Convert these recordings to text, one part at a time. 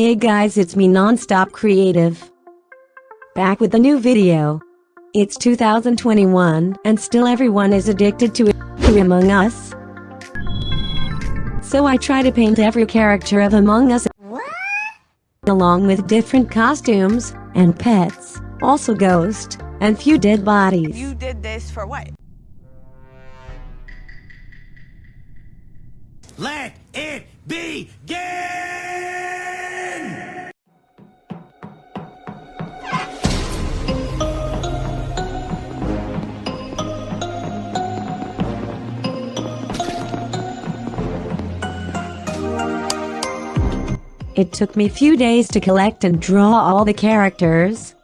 Hey guys, it's me Nonstop Creative. Back with a new video. It's 2021 and still everyone is addicted to Among Us. So I try to paint every character of Among Us along with different costumes and pets, also ghosts and few dead bodies. You did this for what? Let it begin! It took me few days to collect and draw all the characters.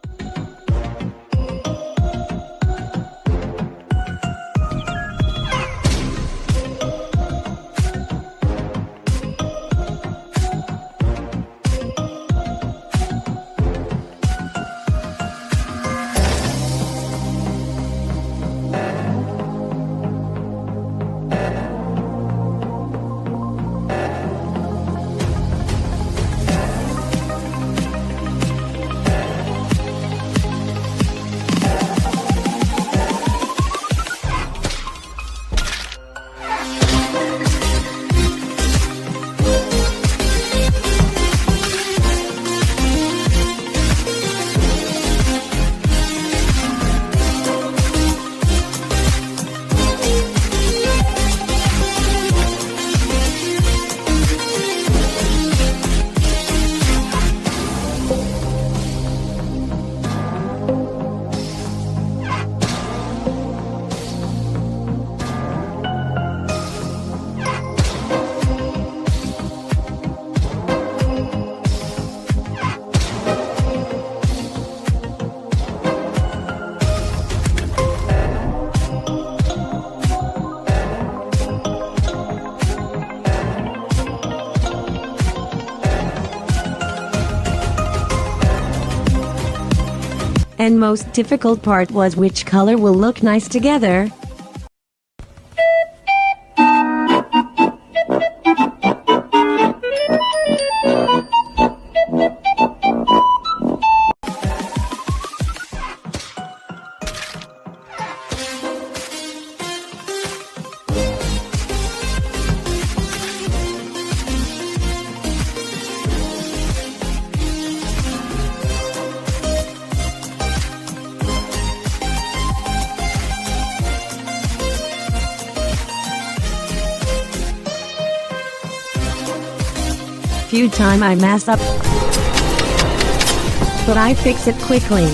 And most difficult part was which color will look nice together. Few time I mess up, but I fix it quickly.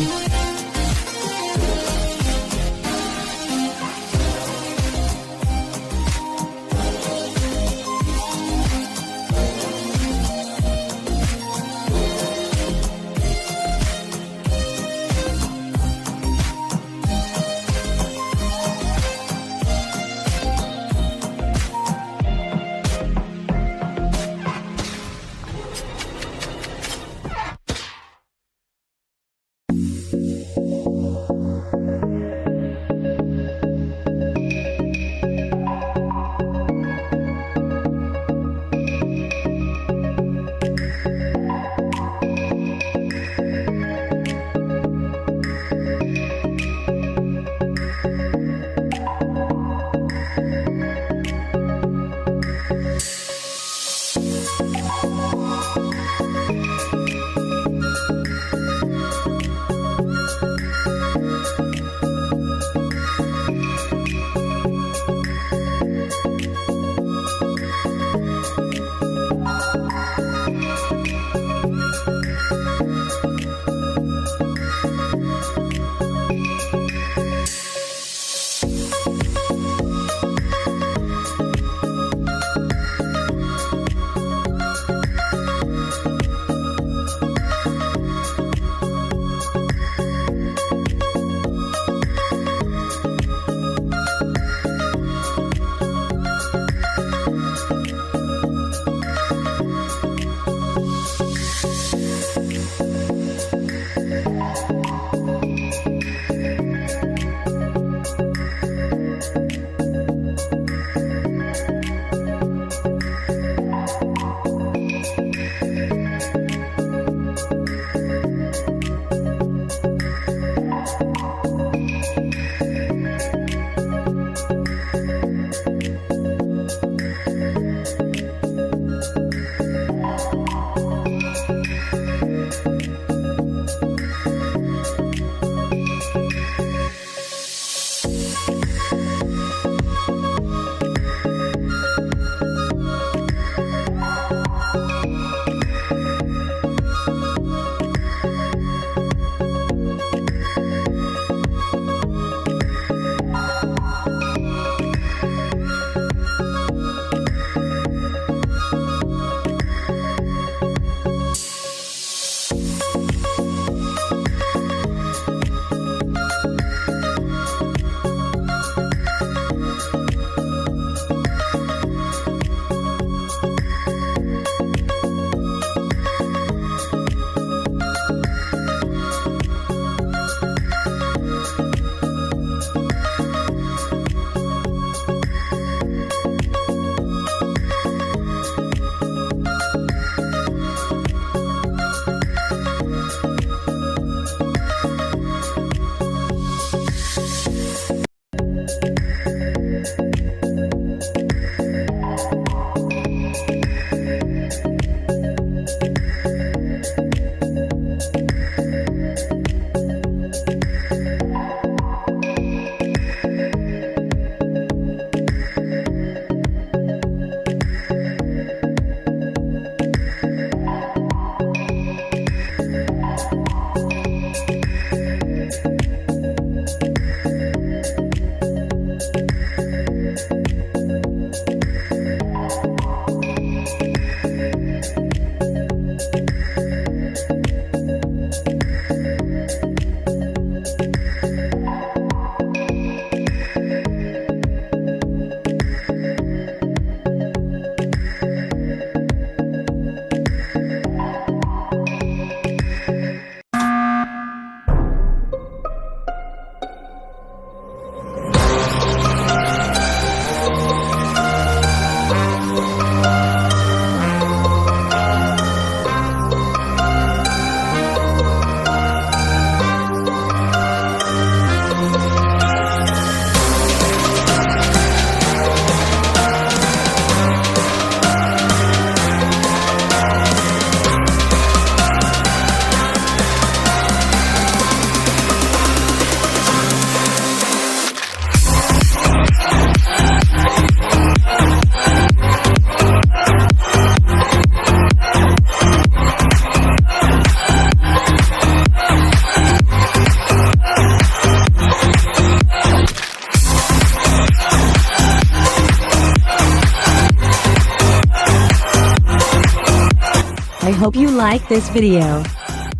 hope you like this video.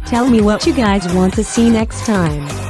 Tell me what you guys want to see next time.